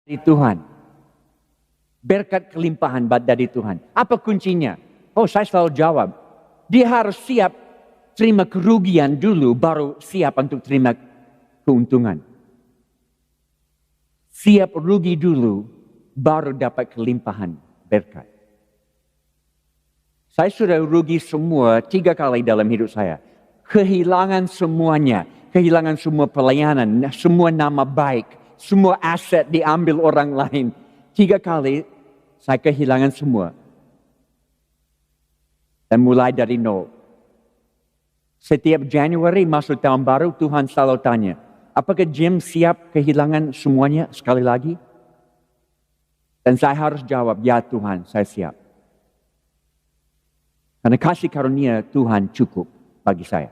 dari Tuhan. Berkat kelimpahan dari Tuhan. Apa kuncinya? Oh, saya selalu jawab. Dia harus siap terima kerugian dulu, baru siap untuk terima keuntungan. Siap rugi dulu, baru dapat kelimpahan berkat. Saya sudah rugi semua 3 kali dalam hidup saya. Kehilangan semuanya. Kehilangan semua pelayanan, semua nama baik, semua aset diambil orang lain. 3 kali saya kehilangan semua. Dan mulai dari nol. Setiap Januari masuk tahun baru, Tuhan selalu tanya, apakah Jim siap kehilangan semuanya sekali lagi? Dan saya harus jawab, ya Tuhan, saya siap. Karena kasih karunia Tuhan cukup bagi saya.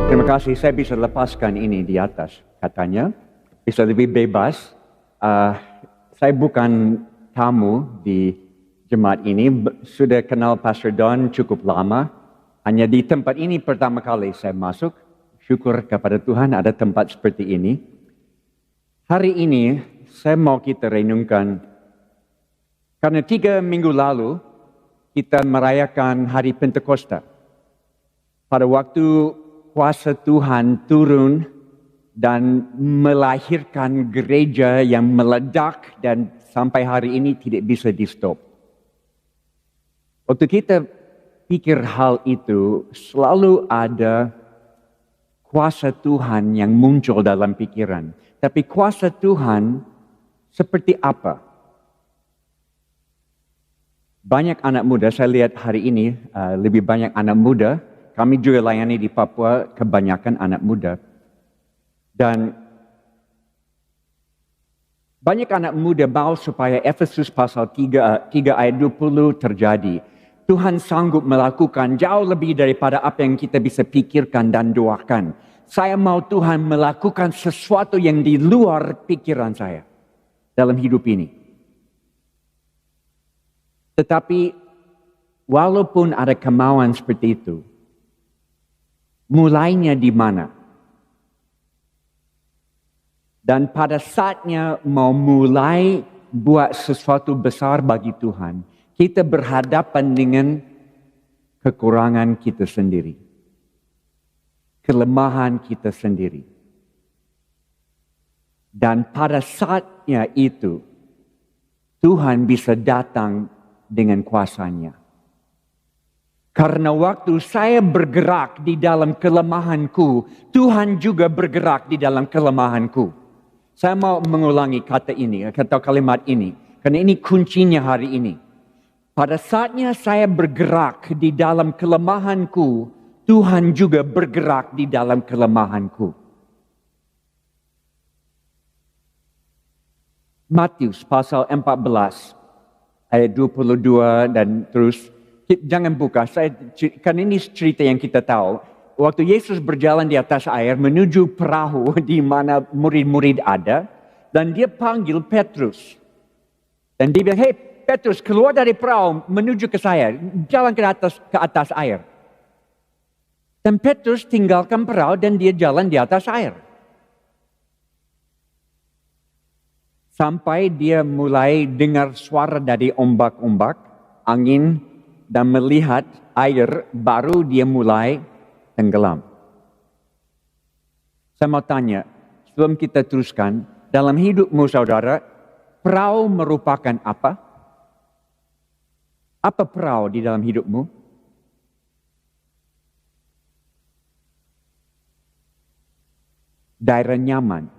Terima kasih, saya bisa lepaskan ini di atas, katanya. Bisa lebih bebas. Saya bukan tamu di jemaat ini. Sudah kenal Pastor Don cukup lama. Hanya di tempat ini pertama kali saya masuk. Syukur kepada Tuhan ada tempat seperti ini. Hari ini saya mau kita renungkan. Karena 3 minggu lalu kita merayakan Hari Pentakosta. Pada waktu kuasa Tuhan turun dan melahirkan gereja yang meledak dan sampai hari ini tidak bisa di-stop. Waktu kita pikir hal itu, selalu ada kuasa Tuhan yang muncul dalam pikiran. Tapi kuasa Tuhan seperti apa? Banyak anak muda, saya lihat hari ini lebih banyak anak muda. Kami juga layani di Papua, kebanyakan anak muda. Dan banyak anak muda mau supaya Efesus pasal 3 ayat 20 terjadi. Tuhan sanggup melakukan jauh lebih daripada apa yang kita bisa pikirkan dan doakan. Saya mau Tuhan melakukan sesuatu yang di luar pikiran saya dalam hidup ini. Tetapi walaupun ada kemauan seperti itu, mulainya di mana? Dan pada saatnya mau mulai buat sesuatu besar bagi Tuhan, kita berhadapan dengan kekurangan kita sendiri. Kelemahan kita sendiri. Dan pada saatnya itu, Tuhan bisa datang dengan kuasanya. Karena waktu saya bergerak di dalam kelemahanku, Tuhan juga bergerak di dalam kelemahanku. Saya mau mengulangi kata ini, kata kalimat ini. Karena ini kuncinya hari ini. Pada saatnya saya bergerak di dalam kelemahanku, Tuhan juga bergerak di dalam kelemahanku. Matius pasal 14, ayat 22 dan terus. Jangan buka, karena ini cerita yang kita tahu. Waktu Yesus berjalan di atas air menuju perahu di mana murid-murid ada. Dan dia panggil Petrus. Dan dia bilang, hey Petrus keluar dari perahu menuju ke saya. Jalan ke atas air. Dan Petrus tinggalkan perahu dan dia jalan di atas air. Sampai dia mulai dengar suara dari ombak-ombak, angin, dan melihat air, baru dia mulai tenggelam. Saya mau tanya, sebelum kita teruskan, dalam hidupmu saudara, perahu merupakan apa? Apa perahu di dalam hidupmu? Daerah nyaman.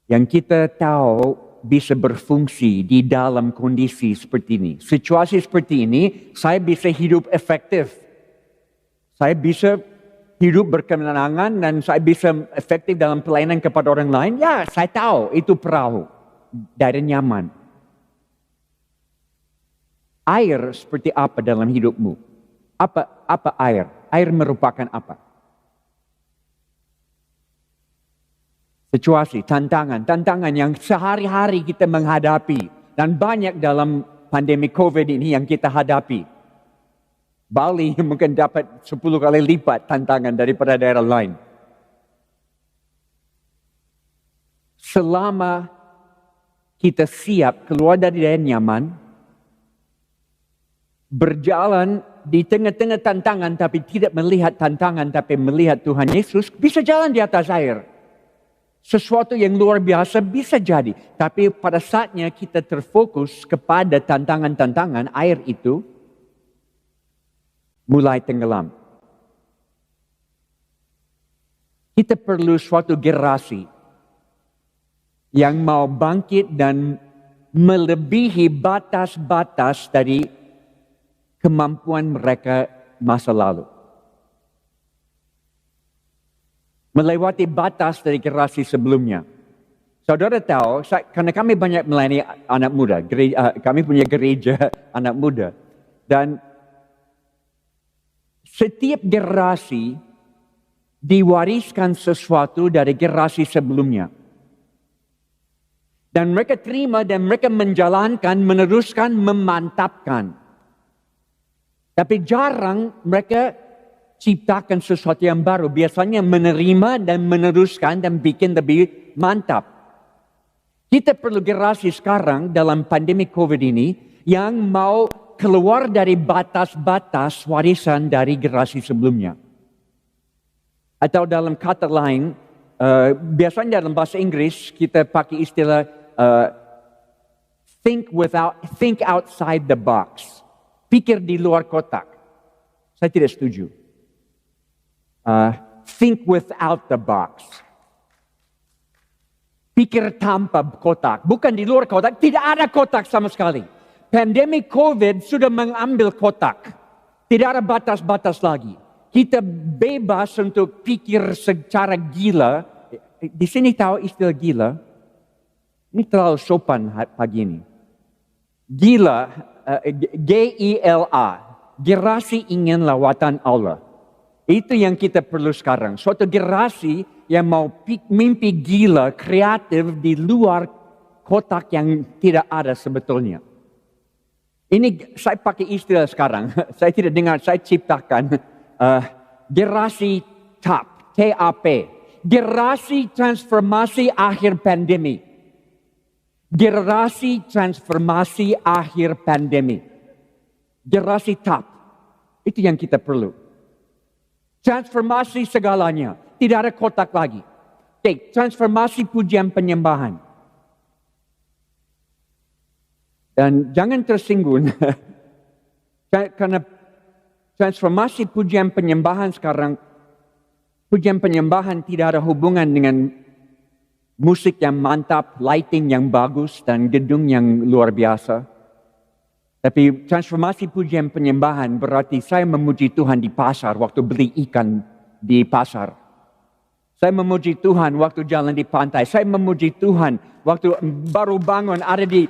Yang kita tahu bisa berfungsi di dalam kondisi seperti ini. Situasi seperti ini, saya bisa hidup efektif. Saya bisa hidup berkemenangan dan saya bisa efektif dalam pelayanan kepada orang lain. Ya, saya tahu itu perahu. Daerah nyaman. Air seperti apa dalam hidupmu? Apa air? Air merupakan apa? Situasi, tantangan yang sehari-hari kita menghadapi. Dan banyak dalam pandemi COVID ini yang kita hadapi. Bali mungkin dapat 10 kali lipat tantangan daripada daerah lain. Selama kita siap keluar dari daerah nyaman, berjalan di tengah-tengah tantangan tapi tidak melihat tantangan tapi melihat Tuhan Yesus, bisa jalan di atas air. Sesuatu yang luar biasa bisa jadi. Tapi pada saatnya kita terfokus kepada tantangan-tantangan, air itu mulai tenggelam. Kita perlu suatu generasi yang mau bangkit dan melebihi batas-batas dari kemampuan mereka masa lalu. Melewati batas dari generasi sebelumnya. Saudara tahu, karena kami banyak melayani anak muda, kami punya gereja anak muda. Dan setiap generasi diwariskan sesuatu dari generasi sebelumnya. Dan mereka terima dan mereka menjalankan, meneruskan, memantapkan. Tapi jarang mereka ciptakan sesuatu yang baru. Biasanya menerima dan meneruskan dan bikin lebih mantap. Kita perlu generasi sekarang dalam pandemi COVID ini yang mau keluar dari batas-batas warisan dari generasi sebelumnya. Atau dalam kata lain, biasanya dalam bahasa Inggris kita pakai istilah think outside the box. Pikir di luar kotak. Saya tidak setuju. Think without the box. Pikir tanpa kotak. Bukan di luar kotak. Tidak ada kotak sama sekali. Pandemi COVID sudah mengambil kotak. Tidak ada batas-batas lagi. Kita bebas untuk pikir secara gila. Di sini tahu istilah gila? Ini terlalu sopan pagi ini. Gila, G-I-L-A. Generasi ingin lawatan Allah. Itu yang kita perlu sekarang. Suatu generasi yang mau mimpi gila, kreatif di luar kotak yang tidak ada sebetulnya. Ini saya pakai istilah sekarang. Saya tidak dengar, saya ciptakan. Generasi TAP, T-A-P. Generasi transformasi akhir pandemi. Generasi transformasi akhir pandemi. Generasi TAP. Itu yang kita perlu. Transformasi segalanya. Tidak ada kotak lagi. Okay, transformasi pujian penyembahan. Dan jangan tersinggung. Karena transformasi pujian penyembahan sekarang, pujian penyembahan tidak ada hubungan dengan musik yang mantap, lighting yang bagus, dan gedung yang luar biasa. Tapi transformasi pujian penyembahan berarti saya memuji Tuhan di pasar waktu beli ikan di pasar. Saya memuji Tuhan waktu jalan di pantai. Saya memuji Tuhan waktu baru bangun ada di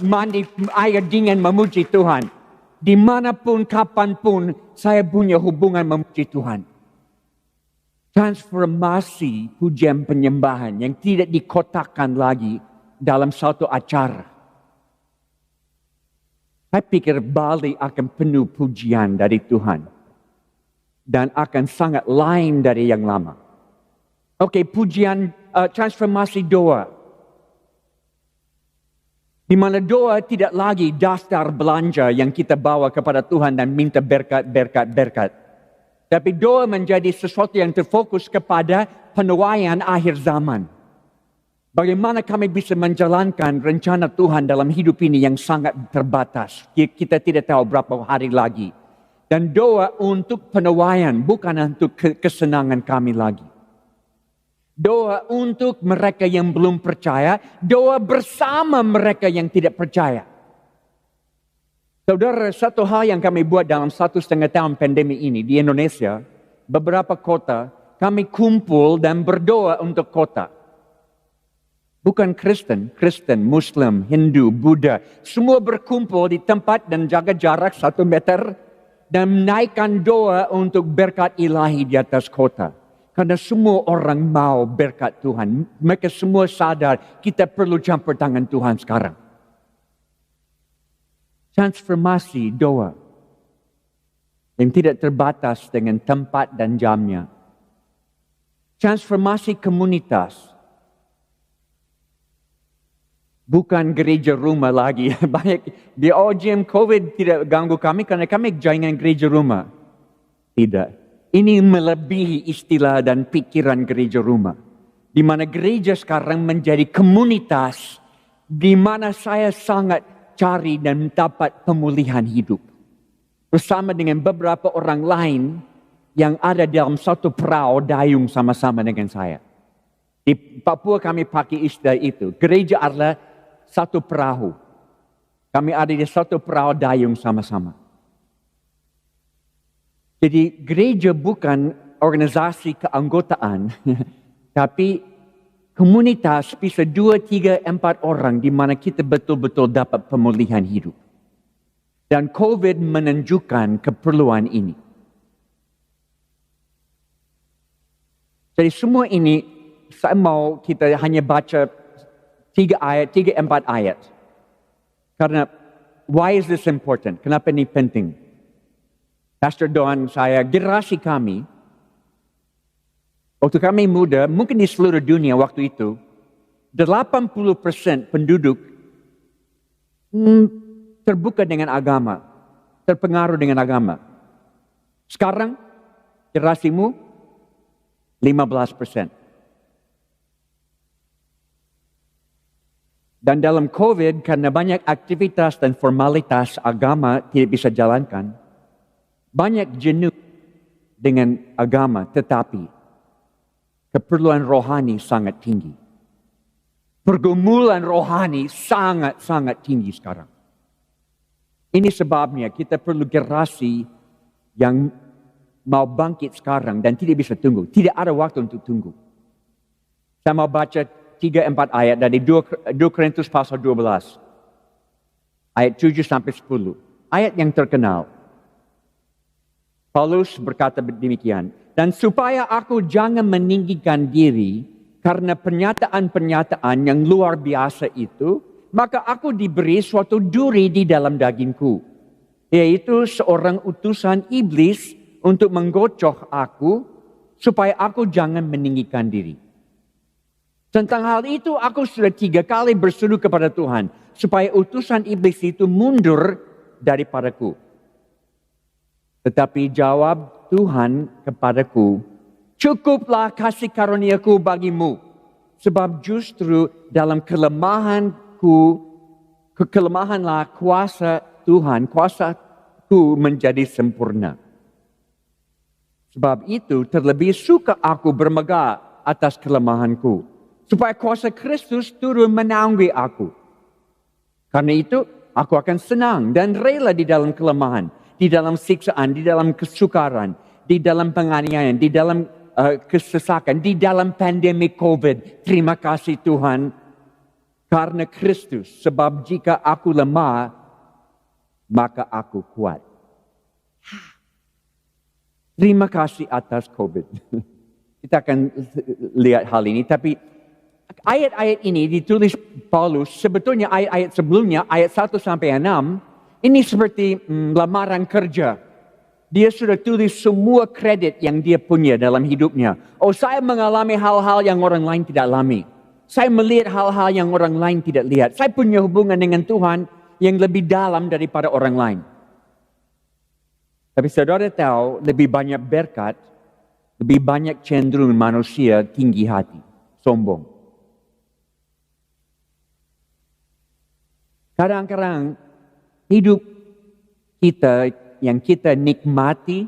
mandi air dingin memuji Tuhan. Dimanapun, kapanpun saya punya hubungan memuji Tuhan. Transformasi pujian penyembahan yang tidak dikotakkan lagi dalam satu acara. Saya pikir Bali akan penuh pujian dari Tuhan. Dan akan sangat lain dari yang lama. Oke, pujian transformasi doa. Di mana doa tidak lagi daftar belanja yang kita bawa kepada Tuhan dan minta berkat. Tapi doa menjadi sesuatu yang terfokus kepada penuaian akhir zaman. Bagaimana kami bisa menjalankan rencana Tuhan dalam hidup ini yang sangat terbatas. Kita tidak tahu berapa hari lagi. Dan doa untuk penuaian, bukan untuk kesenangan kami lagi. Doa untuk mereka yang belum percaya, doa bersama mereka yang tidak percaya. Saudara, satu hal yang kami buat dalam 1,5 tahun pandemi ini di Indonesia, beberapa kota, kami kumpul dan berdoa untuk kota. Bukan Kristen, Muslim, Hindu, Buddha. Semua berkumpul di tempat dan jaga jarak 1 meter. Dan menaikkan doa untuk berkat ilahi di atas kota. Karena semua orang mau berkat Tuhan. Mereka semua sadar kita perlu campur tangan Tuhan sekarang. transformasi doa yang tidak terbatas dengan tempat dan jamnya. Transformasi komunitas. Bukan gereja rumah lagi. Banyak di OGM COVID tidak ganggu kami karena kami jangan gereja rumah. Tidak. Ini melebihi istilah dan pikiran gereja rumah. Di mana gereja sekarang menjadi komunitas di mana saya sangat cari dan dapat pemulihan hidup. Bersama dengan beberapa orang lain yang ada dalam satu perahu dayung sama-sama dengan saya. Di Papua kami pakai istilah itu. Gereja adalah satu perahu. Kami ada di satu perahu dayung sama-sama. Jadi gereja bukan organisasi keanggotaan, tapi komunitas bisa 2, 3, 4 orang di mana kita betul-betul dapat pemulihan hidup. Dan COVID menunjukkan keperluan ini. Jadi semua ini saya mau kita hanya baca 3 ayat, 3-4 ayat. Karena why is this important? Kenapa ini penting? Pastor Don saya, generasi kami, waktu kami muda, mungkin di seluruh dunia waktu itu, 80% penduduk terbuka dengan agama, terpengaruh dengan agama. Sekarang, generasimu 15%. Dan dalam COVID, karena banyak aktivitas dan formalitas agama tidak bisa jalankan, banyak jenuh dengan agama, tetapi keperluan rohani sangat tinggi. Pergumulan rohani sangat-sangat tinggi sekarang. Ini sebabnya kita perlu generasi yang mau bangkit sekarang dan tidak bisa tunggu. Tidak ada waktu untuk tunggu. Saya mau baca 3-4 ayat dari 2 Korintus pasal 12. Ayat 7-10. Ayat yang terkenal. Paulus berkata demikian. Dan supaya aku jangan meninggikan diri karena pernyataan-pernyataan yang luar biasa itu, maka aku diberi suatu duri di dalam dagingku, yaitu seorang utusan iblis untuk menggocoh aku, supaya aku jangan meninggikan diri. Tentang hal itu aku sudah 3 kali berseru kepada Tuhan, supaya utusan iblis itu mundur daripadaku. Tetapi jawab Tuhan kepadaku, cukuplah kasih karuniaku bagimu, sebab justru dalam kelemahanlah kuasa Tuhan, kuasaku menjadi sempurna. Sebab itu terlebih suka aku bermegah atas kelemahanku, supaya kuasa Kristus turun menaungi aku. Karena itu aku akan senang dan rela di dalam kelemahan, di dalam siksaan, di dalam kesukaran, di dalam penganiayaan, di dalam kesesakan, di dalam pandemi COVID. Terima kasih Tuhan karena Kristus. Sebab jika aku lemah, maka aku kuat. Terima kasih atas COVID. Kita akan lihat hal ini. Tapi ayat-ayat ini ditulis Paulus. Sebetulnya ayat-ayat sebelumnya, ayat 1-6, ini seperti lamaran kerja. Dia sudah tulis semua kredit yang dia punya dalam hidupnya. Oh, saya mengalami hal-hal yang orang lain tidak alami. Saya melihat hal-hal yang orang lain tidak lihat. Saya punya hubungan dengan Tuhan yang lebih dalam daripada orang lain. Tapi saudara tahu, lebih banyak berkat, lebih banyak cenderung manusia tinggi hati, sombong. Kadang-kadang hidup kita yang kita nikmati,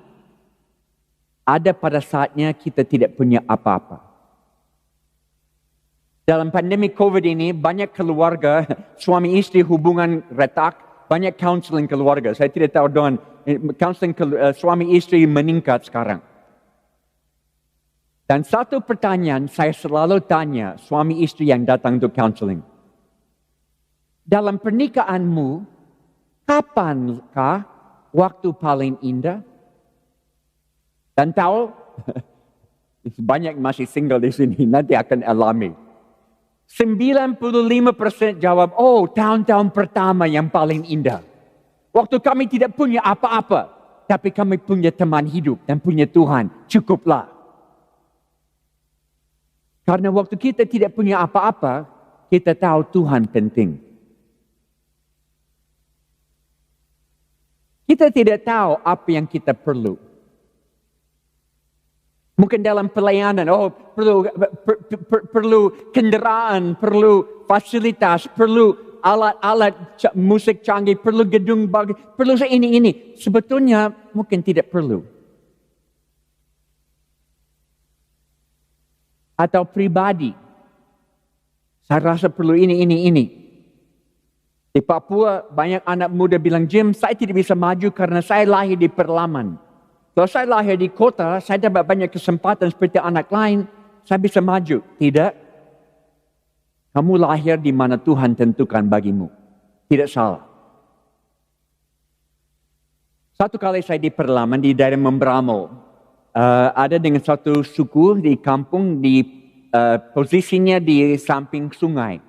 ada pada saatnya kita tidak punya apa-apa. Dalam pandemi COVID ini, banyak keluarga, suami istri hubungan retak, banyak counseling keluarga. Saya tidak tahu dengan counseling suami istri meningkat sekarang. Dan satu pertanyaan saya selalu tanya suami istri yang datang untuk counseling. Dalam pernikahanmu, kapankah waktu paling indah? Dan tahu, banyak masih single di sini, nanti akan alami. 95% jawab, oh tahun-tahun pertama yang paling indah. Waktu kami tidak punya apa-apa, tapi kami punya teman hidup dan punya Tuhan, cukuplah. Karena waktu kita tidak punya apa-apa, kita tahu Tuhan penting. Kita tidak tahu apa yang kita perlu. Mungkin dalam pelayanan, perlu kendaraan, perlu fasilitas, perlu alat-alat musik canggih, perlu gedung bagus, perlu ini. Sebetulnya mungkin tidak perlu. Atau pribadi, saya rasa perlu ini. Di Papua banyak anak muda bilang, Jim, saya tidak bisa maju karena saya lahir di pedalaman. Kalau saya lahir di kota, saya dapat banyak kesempatan seperti anak lain, saya bisa maju. Tidak. Kamu lahir di mana Tuhan tentukan bagimu. Tidak salah. Satu kali saya di pedalaman di daerah Membramo, ada dengan satu suku di kampung, posisinya di samping sungai.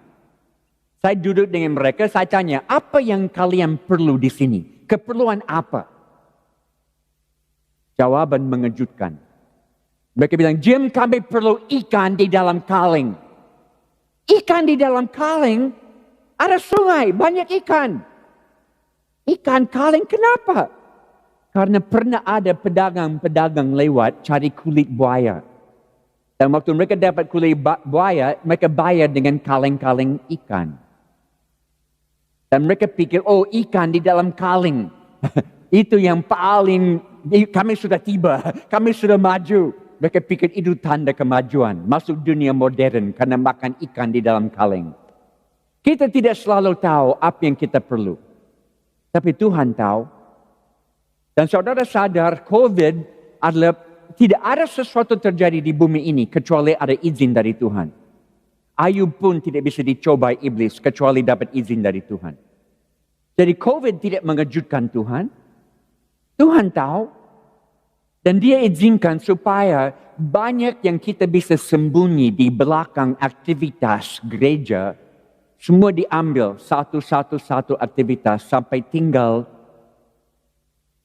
Saya duduk dengan mereka, saya tanya, apa yang kalian perlu di sini? Keperluan apa? Jawaban mengejutkan. Mereka bilang, Jim, kami perlu ikan di dalam kaleng. Ikan di dalam kaleng? Ada sungai, banyak ikan. Ikan kaleng, kenapa? Karena pernah ada pedagang-pedagang lewat cari kulit buaya. Dan waktu mereka dapat kulit buaya, mereka bayar dengan kaleng-kaleng ikan. Dan mereka pikir, ikan di dalam kaleng. Itu yang paling, kami sudah tiba, kami sudah maju. Mereka pikir itu tanda kemajuan. Masuk dunia modern karena makan ikan di dalam kaleng. Kita tidak selalu tahu apa yang kita perlu. Tapi Tuhan tahu. Dan saudara sadar, COVID adalah, tidak ada sesuatu terjadi di bumi ini kecuali ada izin dari Tuhan. Ayub pun tidak bisa dicobai iblis kecuali dapat izin dari Tuhan. Jadi COVID tidak mengejutkan Tuhan. Tuhan tahu. Dan dia izinkan supaya banyak yang kita bisa sembunyi di belakang aktivitas gereja. Semua diambil satu aktivitas sampai tinggal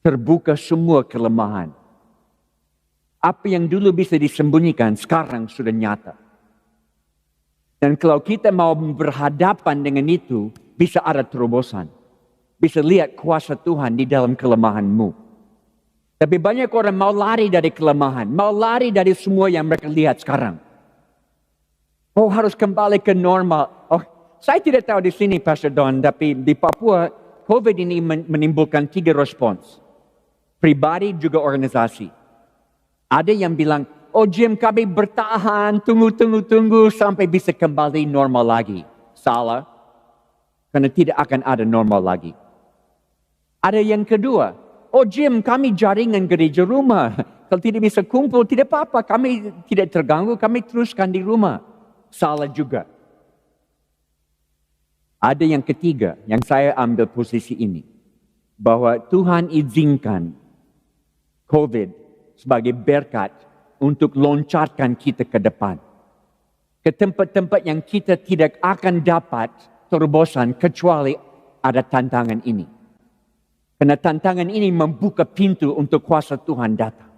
terbuka semua kelemahan. Apa yang dulu bisa disembunyikan sekarang sudah nyata. Dan kalau kita mau berhadapan dengan itu, bisa ada terobosan. Bisa lihat kuasa Tuhan di dalam kelemahanmu. Tapi banyak orang mau lari dari kelemahan. Mau lari dari semua yang mereka lihat sekarang. Harus kembali ke normal. Saya tidak tahu di sini Pastor Don, tapi di Papua, COVID ini menimbulkan 3 respons. Pribadi juga organisasi. Ada yang bilang, Jim, kami bertahan, tunggu sampai bisa kembali normal lagi. Salah. Karena tidak akan ada normal lagi. Ada yang kedua, Jim, kami jaringan gereja rumah. Kalau tidak bisa kumpul, tidak apa-apa. Kami tidak terganggu, kami teruskan di rumah. Salah juga. Ada yang ketiga, yang saya ambil posisi ini. Bahwa Tuhan izinkan COVID sebagai berkat untuk loncatkan kita ke depan. Ke tempat-tempat yang kita tidak akan dapat terobosan kecuali ada tantangan ini. Karena tantangan ini membuka pintu untuk kuasa Tuhan datang.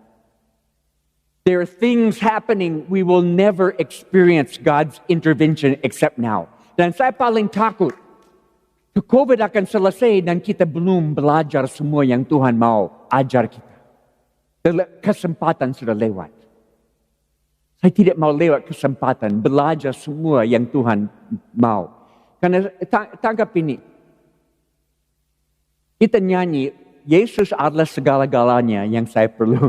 There are things happening we will never experience God's intervention except now. Dan saya paling takut. COVID akan selesai dan kita belum belajar semua yang Tuhan mau ajar kita. Kesempatan sudah lewat. Saya tidak mau lewat kesempatan belajar semua yang Tuhan mau. Karena tangkap ini. Kita nyanyi, Yesus adalah segala-galanya yang saya perlu.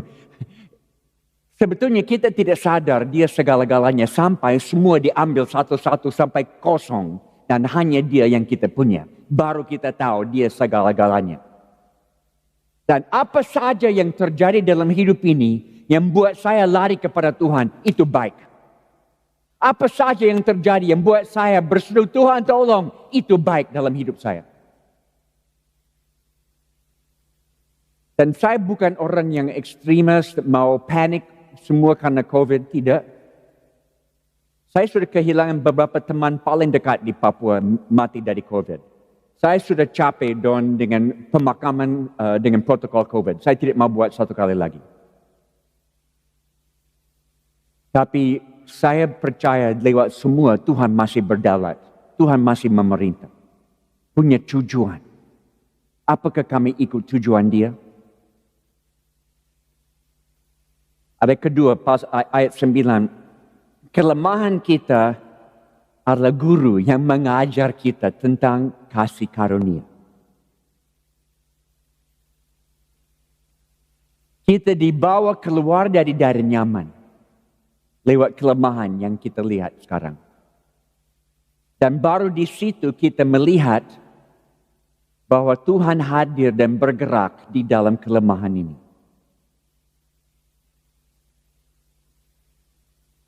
Sebetulnya kita tidak sadar dia segala-galanya sampai semua diambil satu-satu sampai kosong. Dan hanya dia yang kita punya. Baru kita tahu dia segala-galanya. Dan apa saja yang terjadi dalam hidup ini yang buat saya lari kepada Tuhan, itu baik. Apa saja yang terjadi yang buat saya berseru, Tuhan tolong, itu baik dalam hidup saya. Dan saya bukan orang yang ekstremis, mau panik semua karena COVID, tidak. Saya sudah kehilangan beberapa teman paling dekat di Papua mati dari COVID. Saya sudah capek dengan pemakaman dengan protokol COVID. Saya tidak mau buat satu kali lagi. Tapi saya percaya lewat semua Tuhan masih berdaulat. Tuhan masih memerintah. Punya tujuan. Apakah kami ikut tujuan Dia? Ada kedua, ayat 9. Kelemahan kita adalah guru yang mengajar kita tentang kasih karunia. Kita dibawa keluar dari nyaman lewat kelemahan yang kita lihat sekarang. Dan baru di situ kita melihat bahwa Tuhan hadir dan bergerak di dalam kelemahan ini.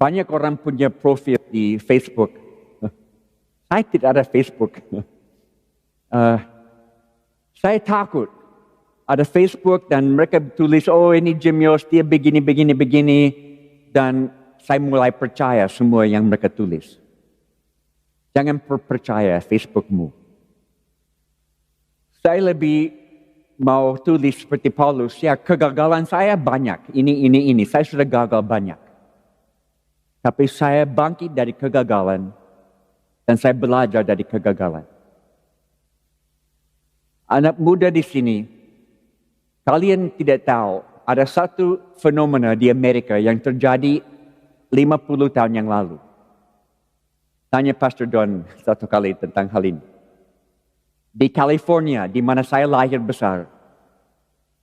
Banyak orang punya profil di Facebook. Saya tidak ada Facebook. Saya takut ada Facebook dan mereka tulis, oh ini Jim Yos, dia begini. Dan saya mulai percaya semua yang mereka tulis. Jangan percaya Facebookmu. Saya lebih mau tulis seperti Paulus, ya kegagalan saya banyak, ini. Saya sudah gagal banyak. Tapi saya bangkit dari kegagalan dan saya belajar dari kegagalan. Anak muda di sini, kalian tidak tahu, ada satu fenomena di Amerika yang terjadi 50 tahun yang lalu. Tanya Pastor Don satu kali tentang hal ini. Di California, di mana saya lahir besar,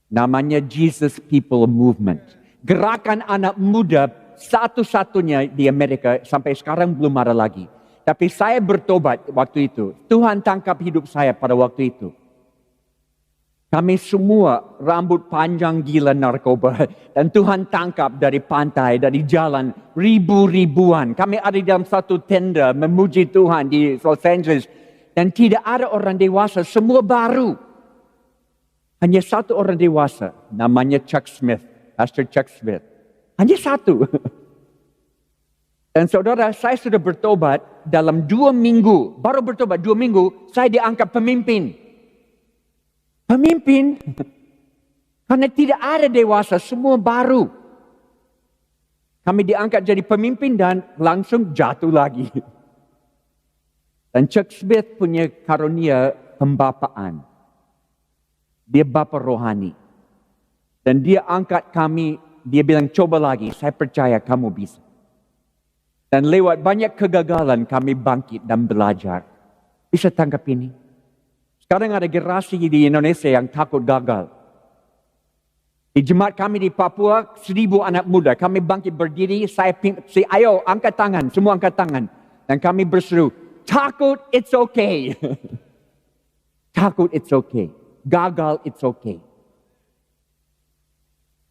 namanya Jesus People Movement. Gerakan anak muda satu-satunya di Amerika sampai sekarang belum ada lagi. Tapi saya bertobat waktu itu. Tuhan tangkap hidup saya pada waktu itu. Kami semua rambut panjang gila narkoba. Dan Tuhan tangkap dari pantai, dari jalan, ribuan. Kami ada di dalam satu tenda memuji Tuhan di Los Angeles. Dan tidak ada orang dewasa, semua baru. Hanya satu orang dewasa, namanya Chuck Smith, Pastor Chuck Smith. Hanya satu. Dan saudara, saya sudah bertobat dalam 2 minggu. Baru bertobat 2 minggu, saya diangkat pemimpin. Pemimpin. Karena tidak ada dewasa, semua baru. Kami diangkat jadi pemimpin dan langsung jatuh lagi. Dan Chuck Smith punya karunia pembapaan. Dia bapa rohani. Dan dia angkat kami, dia bilang coba lagi, saya percaya kamu bisa. Dan lewat banyak kegagalan kami bangkit dan belajar. Bisa tangkap ini? Sekarang ada generasi di Indonesia yang takut gagal. Di jemaat kami di Papua, 1,000 anak muda. Kami bangkit berdiri, ayo angkat tangan, semua angkat tangan. Dan kami berseru, takut it's okay. Takut it's okay. Gagal it's okay.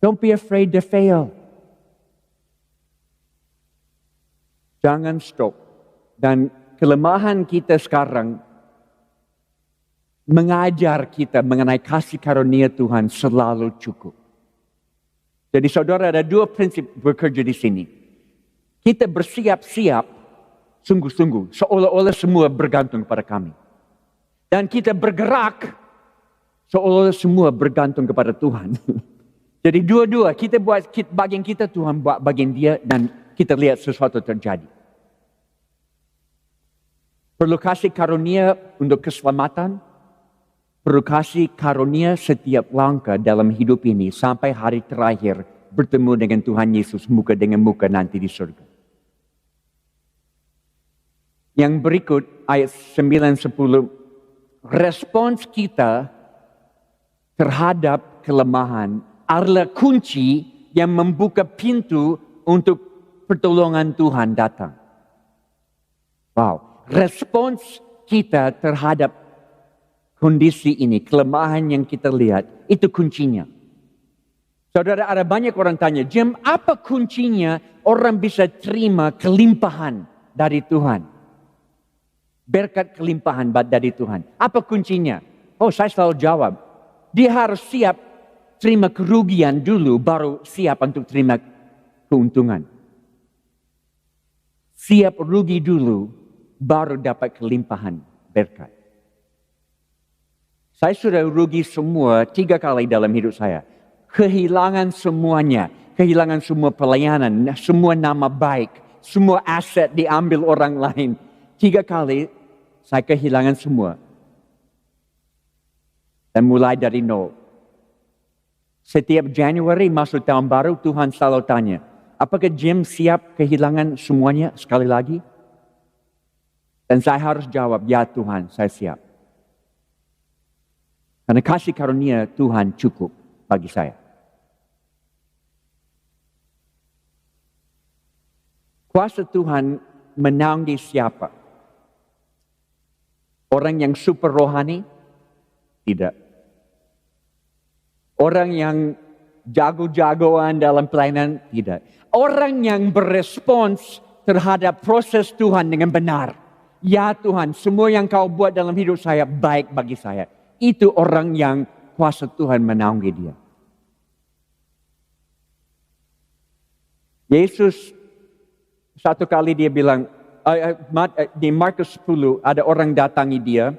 Don't be afraid to fail. Jangan stop. Dan kelemahan kita sekarang mengajar kita mengenai kasih karunia Tuhan selalu cukup. Jadi saudara, ada 2 prinsip bekerja di sini. Kita bersiap-siap sungguh-sungguh, seolah-olah semua bergantung pada kami. Dan kita bergerak seolah-olah semua bergantung kepada Tuhan. Jadi dua-dua, kita buat bagian kita, Tuhan buat bagian dia, dan kita lihat sesuatu terjadi. Perlu kasih karunia untuk keselamatan, perlu kasih karunia setiap langkah dalam hidup ini sampai hari terakhir bertemu dengan Tuhan Yesus muka dengan muka nanti di surga. Yang berikut ayat 9-10, respons kita terhadap kelemahan adalah kunci yang membuka pintu untuk pertolongan Tuhan datang. Wow, respons kita terhadap kondisi ini, kelemahan yang kita lihat, itu kuncinya. Saudara, ada banyak orang tanya, Jim, apa kuncinya orang bisa terima kelimpahan dari Tuhan? Berkat kelimpahan dari Tuhan. Apa kuncinya? Oh, saya selalu jawab. Dia harus siap terima kerugian dulu, baru siap untuk terima keuntungan. Siap rugi dulu, baru dapat kelimpahan berkat. Saya sudah rugi semua 3 kali dalam hidup saya. Kehilangan semuanya. Kehilangan semua pelayanan, semua nama baik, semua aset diambil orang lain. 3 kali saya kehilangan semua. Dan mulai dari nol. Setiap Januari masuk tahun baru, Tuhan selalu tanya, apakah Jim siap kehilangan semuanya sekali lagi? Dan saya harus jawab, ya Tuhan, saya siap. Karena kasih karunia Tuhan cukup bagi saya. Kuasa Tuhan menaungi siapa? Orang yang super rohani? Tidak. Orang yang jago-jagoan dalam pelayanan? Tidak. Orang yang berespons terhadap proses Tuhan dengan benar. Ya Tuhan, semua yang kau buat dalam hidup saya baik bagi saya. Itu orang yang kuasa Tuhan menaungi dia. Yesus satu kali dia bilang, di Markus 10 ada orang datangi dia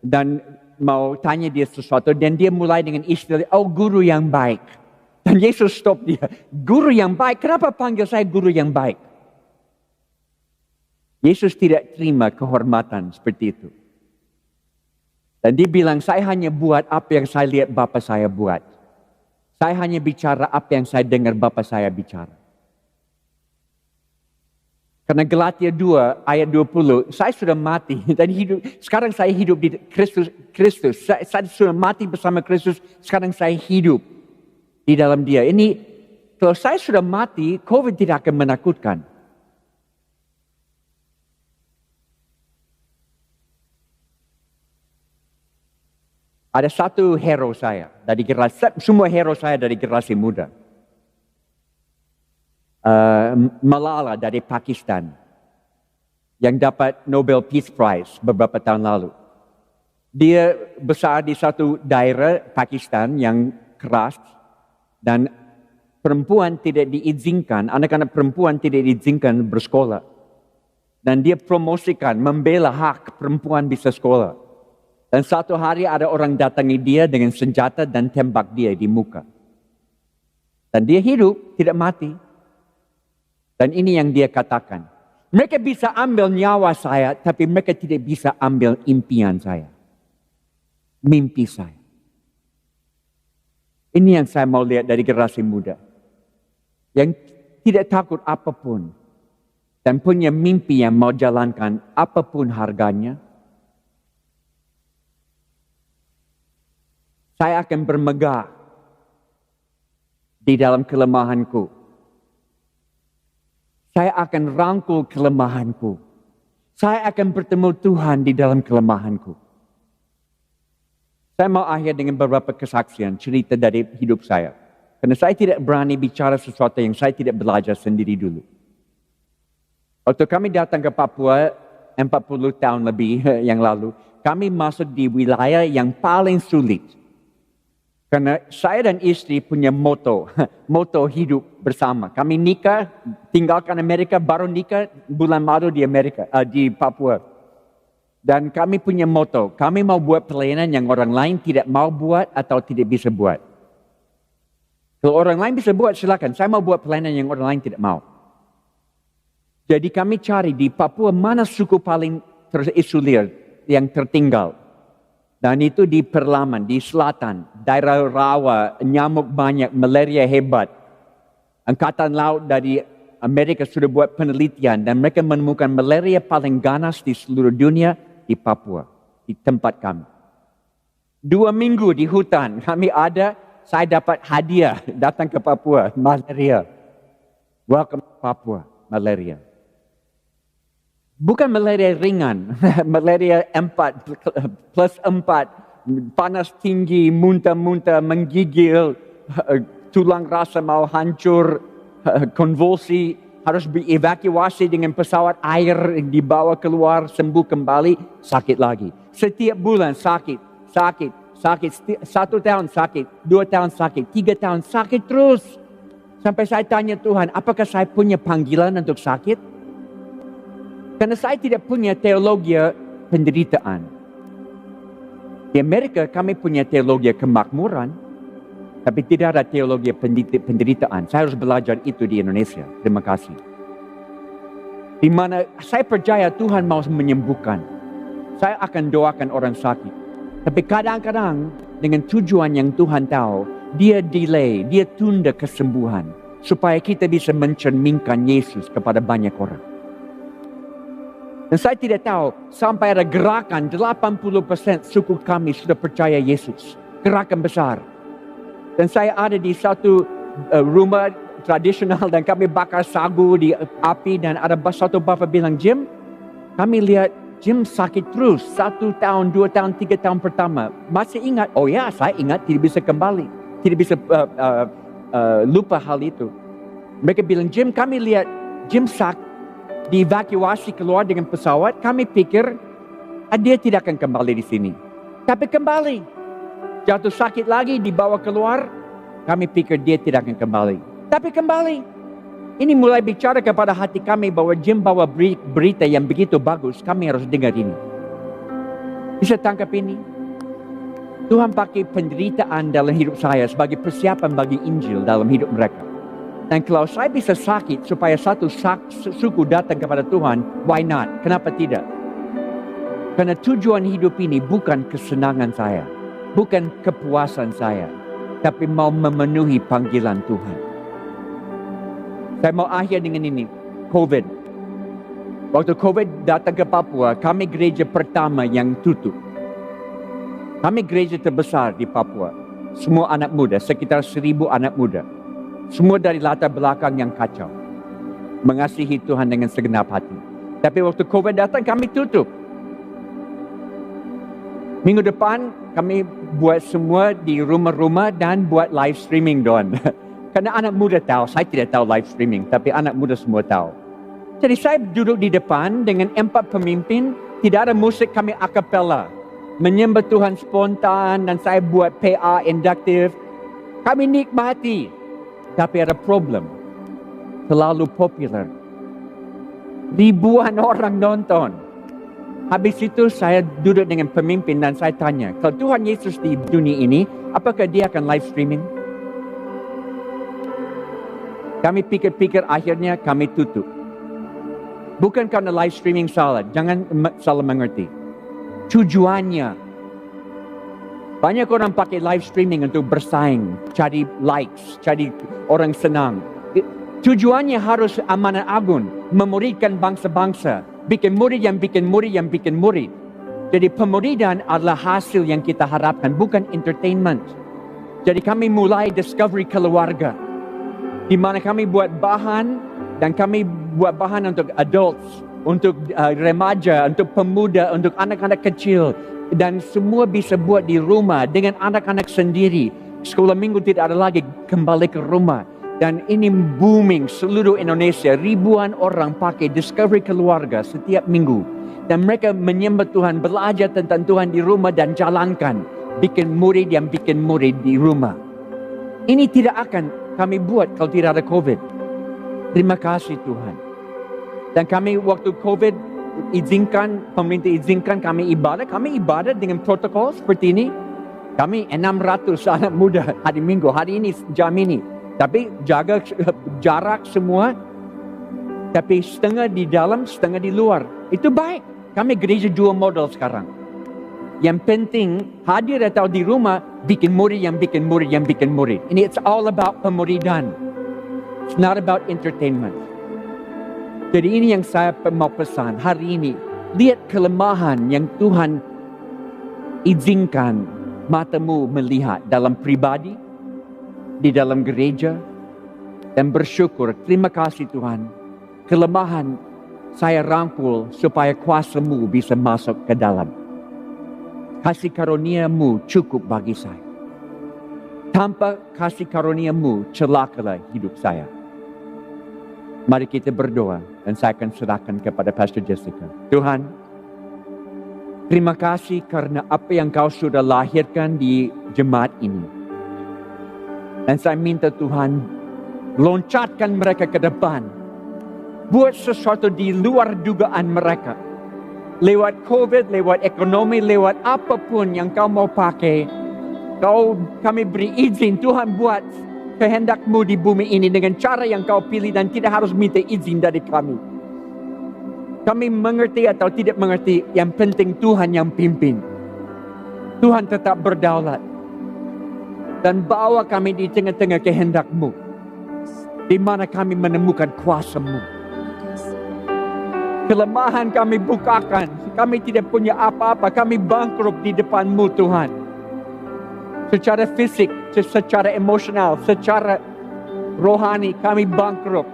dan mau tanya dia sesuatu. Dan dia mulai dengan istilah, oh guru yang baik. Dan Yesus stop dia, guru yang baik, kenapa panggil saya guru yang baik? Yesus tidak terima kehormatan seperti itu. Dan dia bilang, saya hanya buat apa yang saya lihat Bapa saya buat. Saya hanya bicara apa yang saya dengar Bapa saya bicara. Karena Galatia 2 ayat 20, saya sudah mati dan hidup. Sekarang saya hidup di Kristus. Saya sudah mati bersama Kristus, sekarang saya hidup di dalam Dia. Ini, kalau saya sudah mati, COVID tidak akan menakutkan. Ada satu hero saya dari generasi, semua hero saya dari generasi muda. Malala dari Pakistan yang dapat Nobel Peace Prize beberapa tahun lalu. Dia besar di satu daerah Pakistan yang keras dan perempuan tidak diizinkan, anak-anak perempuan tidak diizinkan bersekolah. Dan dia promosikan, membela hak perempuan bisa sekolah. Dan satu hari ada orang datangi dia dengan senjata dan tembak dia di muka. Dan dia hidup, tidak mati. Dan ini yang dia katakan. Mereka bisa ambil nyawa saya, tapi mereka tidak bisa ambil impian saya. Mimpi saya. Ini yang saya mau lihat dari generasi muda. Yang tidak takut apapun. Dan punya mimpi yang mau jalankan apapun harganya. Saya akan bermegah di dalam kelemahanku. Saya akan rangkul kelemahanku. Saya akan bertemu Tuhan di dalam kelemahanku. Saya mau akhir dengan beberapa kesaksian, cerita dari hidup saya. Karena saya tidak berani bicara sesuatu yang saya tidak belajar sendiri dulu. Waktu kami datang ke Papua 40 tahun lebih yang lalu, kami masuk di wilayah yang paling sulit. Karena saya dan istri punya moto hidup bersama. Kami nikah, tinggalkan Amerika, baru nikah bulan Maret di Amerika, di Papua. Dan kami punya moto, kami mau buat pelayanan yang orang lain tidak mau buat atau tidak bisa buat. Kalau orang lain bisa buat, silakan. Saya mau buat pelayanan yang orang lain tidak mau. Jadi kami cari di Papua mana suku paling terisolir yang tertinggal. Dan itu di Perlaman, di selatan, daerah rawa, nyamuk banyak, malaria hebat. Angkatan Laut dari Amerika sudah buat penelitian dan mereka menemukan malaria paling ganas di seluruh dunia di Papua, di tempat kami. 2 minggu di hutan kami ada, saya dapat hadiah datang ke Papua, malaria. Welcome to Papua, malaria. Bukan malaria ringan, malaria 4+4, panas tinggi, muntah-muntah, menggigil, tulang rasa mau hancur, konvulsi, harus dievakuasi dengan pesawat air, dibawa keluar, sembuh kembali, sakit lagi. Setiap bulan sakit. 1 tahun sakit, 2 tahun sakit, 3 tahun sakit terus. Sampai saya tanya Tuhan, apakah saya punya panggilan untuk sakit? Karena saya tidak punya teologi penderitaan. Di Amerika kami punya teologi kemakmuran, tapi tidak ada teologi penderitaan. Saya harus belajar itu di Indonesia. Terima kasih. Di mana saya percaya Tuhan mau menyembuhkan. Saya akan doakan orang sakit. Tapi kadang-kadang dengan tujuan yang Tuhan tahu, dia delay, dia tunda kesembuhan. Supaya kita bisa mencerminkan Yesus kepada banyak orang. Dan saya tidak tahu, sampai ada gerakan 80% suku kami sudah percaya Yesus. Gerakan besar. Dan saya ada di satu rumah tradisional dan kami bakar sagu di api. Dan ada satu bapa bilang, Jim, kami lihat Jim sakit terus. 1 tahun, 2 tahun, 3 tahun pertama. Masih ingat? Oh ya, saya ingat, tidak bisa kembali. Tidak bisa lupa hal itu. Mereka bilang, Jim, kami lihat Jim sakit. Dievakuasi keluar dengan pesawat, kami pikir dia tidak akan kembali di sini. Tapi kembali. Jatuh sakit lagi, dibawa keluar, kami pikir dia tidak akan kembali. Tapi kembali. Ini mulai bicara kepada hati kami bahwa Jim bawa berita yang begitu bagus, kami harus dengar ini. Bisa tangkap ini? Tuhan pakai penderitaan dalam hidup saya sebagai persiapan bagi Injil dalam hidup mereka. Dan kalau saya bisa sakit supaya satu suku datang kepada Tuhan, why not? Kenapa tidak? Karena tujuan hidup ini bukan kesenangan saya. Bukan kepuasan saya. Tapi mau memenuhi panggilan Tuhan. Saya mau akhir dengan ini. COVID. Waktu COVID datang ke Papua, kami gereja pertama yang tutup. Kami gereja terbesar di Papua. Semua anak muda, sekitar 1,000 anak muda. Semua dari latar belakang yang kacau. Mengasihi Tuhan dengan segenap hati. Tapi waktu COVID datang, kami tutup. Minggu depan, kami buat semua di rumah-rumah dan buat live streaming doang. Karena anak muda tahu, saya tidak tahu live streaming, tapi anak muda semua tahu. Jadi saya duduk di depan dengan 4 pemimpin, tidak ada musik, kami a cappella. Menyembah Tuhan spontan dan saya buat PA induktif. Kami nikmati. Tapi ada problem. Terlalu popular. Ribuan orang nonton. Habis itu saya duduk dengan pemimpin dan saya tanya, kalau Tuhan Yesus di dunia ini, apakah dia akan live streaming? Kami pikir-pikir akhirnya kami tutup. Bukan karena live streaming salah. Jangan salah mengerti. Tujuannya. Banyak orang pakai live streaming untuk bersaing, cari likes, cari orang senang. Tujuannya harus amanat agung, memuridkan bangsa-bangsa, bikin murid yang bikin murid yang bikin murid. Jadi pemuridan adalah hasil yang kita harapkan, bukan entertainment. Jadi kami mulai discovery keluarga, di mana kami buat bahan dan kami buat bahan untuk adults, untuk remaja, untuk pemuda, untuk anak-anak kecil. Dan semua bisa buat di rumah dengan anak-anak sendiri. Sekolah minggu tidak ada lagi, kembali ke rumah. Dan ini booming seluruh Indonesia. Ribuan orang pakai Discovery Keluarga setiap minggu. Dan mereka menyembah Tuhan, belajar tentang Tuhan di rumah dan jalankan. Bikin murid yang bikin murid di rumah. Ini tidak akan kami buat kalau tidak ada COVID. Terima kasih Tuhan. Dan kami waktu COVID, pemerintah izinkan kami ibadah dengan protokol seperti ini. Kami 600 anak muda hari Minggu, hari ini, jam ini. Tapi jaga jarak semua. Tapi setengah di dalam, setengah di luar. Itu baik. Kami gereja 2 model sekarang. Yang penting hadir atau di rumah, bikin murid yang bikin murid yang bikin murid. Ini it's all about pemuridan. It's not about entertainment. Jadi ini yang saya mau pesan hari ini. Lihat kelemahan yang Tuhan izinkan matamu melihat dalam pribadi, di dalam gereja, dan bersyukur. Terima kasih Tuhan. Kelemahan saya rangkul supaya kuasa-Mu bisa masuk ke dalam. Kasih karunia-Mu cukup bagi saya. Tanpa kasih karunia-Mu, celakalah hidup saya. Mari kita berdoa dan saya akan serahkan kepada Pastor Jessica. Tuhan, terima kasih karena apa yang Kau sudah lahirkan di jemaat ini. Dan saya minta Tuhan, loncatkan mereka ke depan. Buat sesuatu di luar dugaan mereka. lewat COVID, lewat ekonomi, lewat apapun yang kau mau pakai, kami beri izin Tuhan buat kehendak-Mu di bumi ini dengan cara yang kau pilih dan tidak harus minta izin dari kami. Kami mengerti atau tidak mengerti, yang penting Tuhan yang pimpin. Tuhan tetap berdaulat. Dan bawa kami di tengah-tengah kehendak-Mu, di mana kami menemukan kuasa-Mu. Kelemahan kami bukakan. Kami tidak punya apa-apa. Kami bangkrut di depan-Mu Tuhan. Secara fisik, secara emosional, secara rohani kami bangkrut.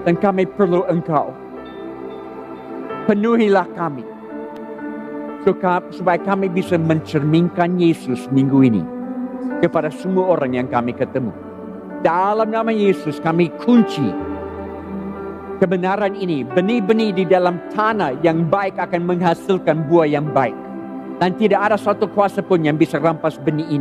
Dan kami perlu Engkau. Penuhilah kami. Supaya kami bisa mencerminkan Yesus minggu ini kepada semua orang yang kami ketemu. Dalam nama Yesus kami kunci kebenaran ini. Benih-benih di dalam tanah yang baik akan menghasilkan buah yang baik. Dan tidak ada satu kuasa pun yang bisa rampas benih ini.